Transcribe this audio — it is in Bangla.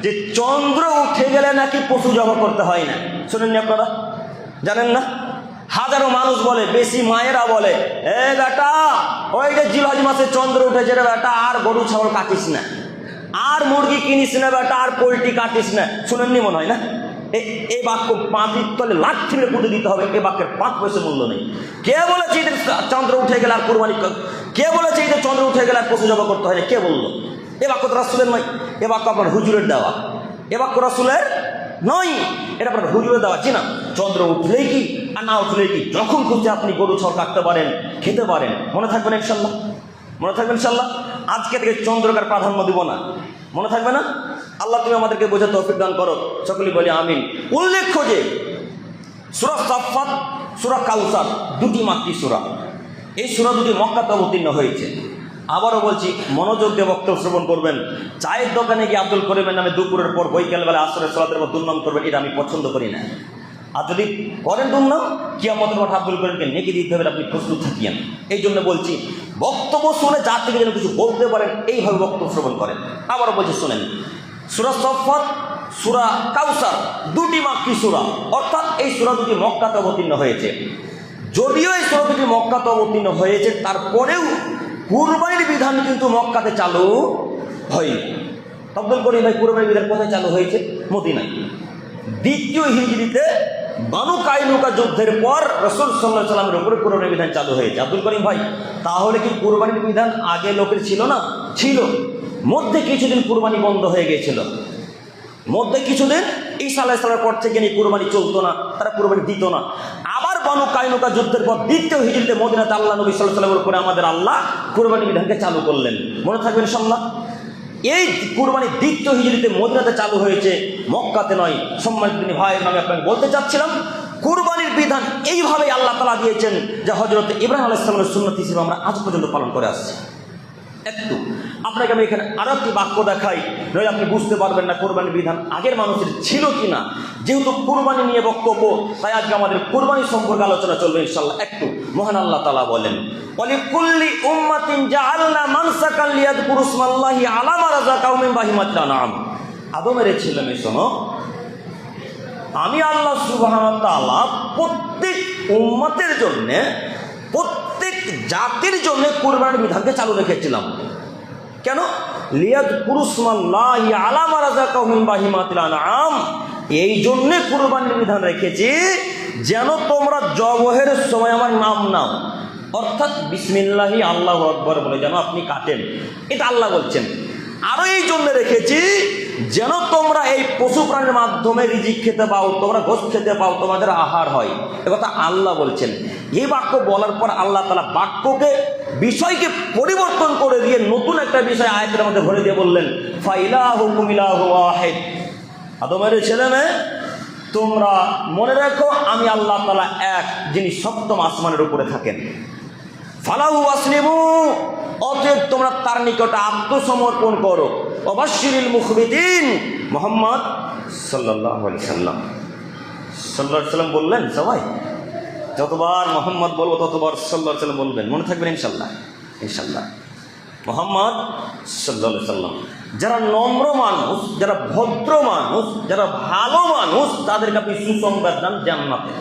যে চন্দ্র উঠে গেলে নাকি পশু জবাই করতে হয় না। শুনেননি আপনারা? জানেন না? হাজারো মানুষ বলে, বেশি মায়েরা বলে, এ বেটা ওই যে জিলহজ মাসে চন্দ্র উঠেছে রে বেটা, আর গরু ছাগল কাটিস না, আর মুরগি কিনিস না বেটা, আর পোলট্রি কাটিস না। শুনেননি মনে হয় না? এই বাক্য মাটির তলে লাঠি মেরে পুঁতে দিতে হবে। এই বাক্যের 5 পয়সা মূল্য নেই। কে বলেছে যে চন্দ্র উঠে গেলে আর কোরবানি, কে বলেছে যে চন্দ্র উঠে গেলে আর পশু জবাই করতে হয় না? কে বললো? এ বাক্য তো রাসূলের নয়, এ বাক্য আপনার হুজুরের দেওয়া। এ বাক্য রাসূলের নয়, এটা আপনার হুজুরের দেওয়া। জি না, চন্দ্র উঠলেই কি আর না উঠলেই কি, যখন খুঁজে আপনি গরু ছাগল কাটতে পারেন, খেতে পারেন। মনে থাকবেন ইনশাল্লাহ? মনে থাকবেন ইনশাল্লাহ? আজকে থেকে চন্দ্রকার প্রাধান্য দিব না। মনে থাকবে না? আল্লাহ তুমি আমাদেরকে বোঝার তৌফিক দান করো, সকলেই বলি আমিন। উল্লেখ্য যে সূরা সাফফাত, সূরা কাউসার দুটি মাক্কি সূরা। এই সূরা দুটি মক্কাতে অবতীর্ণ হয়েছে। আবারও বলছি, মনোযোগ দিয়ে বক্তব্য শ্রবণ করবেন। চায়ের দোকানে গিয়ে আব্দুল করিমের নামে দুপুরের পর বৈকালবেলা আসরের সালাতের পর দুর্নাম করবেন, এটা আমি পছন্দ করি না। আর যদি করেন দুর্নাম, কিয়ামতের মাঠে আব্দুল করিমকে নেকি দিতে হবে, আপনি প্রস্তুত থাকিয়েন। এই জন্য বলছি, বক্তব্য শুনে যার থেকে যেন কিছু বলতে পারেন, এইভাবে বক্তব্য শ্রবণ করেন। আবারও বলছি, শোনেন, সূরা সাফফাত, সূরা কাউসার দুটি মাক্কি সূরা, অর্থাৎ এই সূরা দুটি মক্কাতে অবতীর্ণ হয়েছে। যদিও এই সূরা দুটি মক্কাতে অবতীর্ণ হয়েছে, তারপরেও কুরবানির বিধান কিন্তু মক্কাতে চালু হয়নি। আব্দুল করিম ভাই, কুরবানির বিধান কোথায় চালু হয়েছে? মদিনায়। দ্বিতীয় হিজরিতে বানু কাইনুকা যুদ্ধের পর রাসূল সাল্লাল্লাহু আলাইহি ওয়াসাল্লামের উপরে কুরবানির বিধান চালু হয়েছে। আব্দুল করিম ভাই, তাহলে কি কুরবানির বিধান আগে লোকের ছিল না? ছিল। মধ্যে কিছুদিন কুরবানি বন্ধ হয়ে গিয়েছিল। মধ্যে কিছুদিন ঈসা আলাইহিস সালামের পর থেকে নিয়ে কুরবানি চলতো না, তারা কুরবানি দিত না। আবার বানু কাইনুকা যুদ্ধের পর দ্বিতীয় হিজরিতে মদিনাতে আল্লাহ নবী সাল্লাল্লাহু আলাইহি ওয়াসাল্লামের উপরে আমাদের আল্লাহ কুরবানি বিধানকে চালু করলেন। মনে থাকবে ইনশাআল্লাহ? এই কুরবানি দ্বিতীয় হিজরিতে মদিনাতে চালু হয়েছে, মক্কাতে নয়। সম্মানিত দিনী ভাইয়ের নামে আপনাকে বলতে চাচ্ছিলাম, কুরবানির বিধান এইভাবেই আল্লাহ তাআলা দিয়েছেন, যে হযরত ইব্রাহিম আলাইহিস সালামের সুন্নাত হিসেবে আমরা আজ পর্যন্ত পালন করে আসছি। একটু আপনাকে আমি এখানে আরো একটি বাক্য দেখাই, নয় আপনি বুঝতে পারবেন না কুরবানির বিধান আগের মানুষের ছিল কিনা। যেহেতু কুরবানি নিয়ে বক্তব্য, তাই আজকে আমাদের কুরবানি সম্পর্কে আলোচনা চলবে ইনশাআল্লাহ। একটু মহান আল্লাহ তাআলা বলেন, ওয়ালিকুল্লি উম্মাতিন জাআলনা মানসাকান লিয়াযকুরু ইসমাল্লাহি আলা মা রাযাকাহুম মিন বাহিমাতিল আনআম। আদমের ছেলেমেয়ে শোনো, আমি আল্লাহ সুবহানাহু ওয়া তাআলা প্রত্যেক উম্মতের জন্য, প্রত্যেক জাতির জন্য কুরবানির বিধানকে চালু রেখেছিলাম। কেন? লিয়াযকুরু ইসমাল্লাহি আলা মা রাযাকাহুম মিন বাহিমাতিল আনআম। এই জন্য কুরবানির বিধান রেখেছি যেন তোমরা জবহের সময় আমার নাম নাও, অর্থাৎ বিসমিল্লাহি আল্লাহু আকবার বলে যেন আপনি কাটেন, এটা আল্লাহ বলছেন। আরো এই জন্য রেখেছি যেন তোমরা এই পশু প্রাণীর মাধ্যমে রিজিক খেতে পাও, তোমরা গোশত খেতে পাও, তোমাদের আহার হয়, একথা আল্লাহ বলছেন। এই বাক্য বলার পর আল্লাহ তাআলা বাক্যকে, বিষয়কে পরিবর্তন করে দিয়ে নতুন একটা বিষয় আয়াতের মধ্যে ভরে দিয়ে বললেন, ফাইলাহুকুম ইলাহু ওয়াহিদ। আদমের ছেলে মেয়ে, তোমরা মনে রাখো আমি আল্লাহ তাআলা এক, যিনি সপ্তম আসমানের উপরে থাকেন। ফালাহু আসলিমু, অতএব তোমরা তার নিকটে আত্মসমর্পণ করো। ওয়াবাশশিরিল মুখবিতিন, মুহাম্মদ সাল্লাল্লাহু আলাইহি সাল্লাম, সাল্লাল্লাহু আলাইহি সাল্লাম বললেন, সবাই যতবার মুহাম্মদ বলবো ততবার সাল্লাল্লাহু আলাইহি সাল্লাম বলবেন। মনে থাকবেন ইনশাআল্লাহ? ইনশাআল্লাহ। মুহাম্মদ সাল্লাল্লাহু আলাইহি সাল্লাম, যারা নম্র মানুষ, যারা ভদ্র মানুষ, যারা ভালো মানুষ, তাদেরকে আপনি সুসংবাদ দেন জান্নাতে।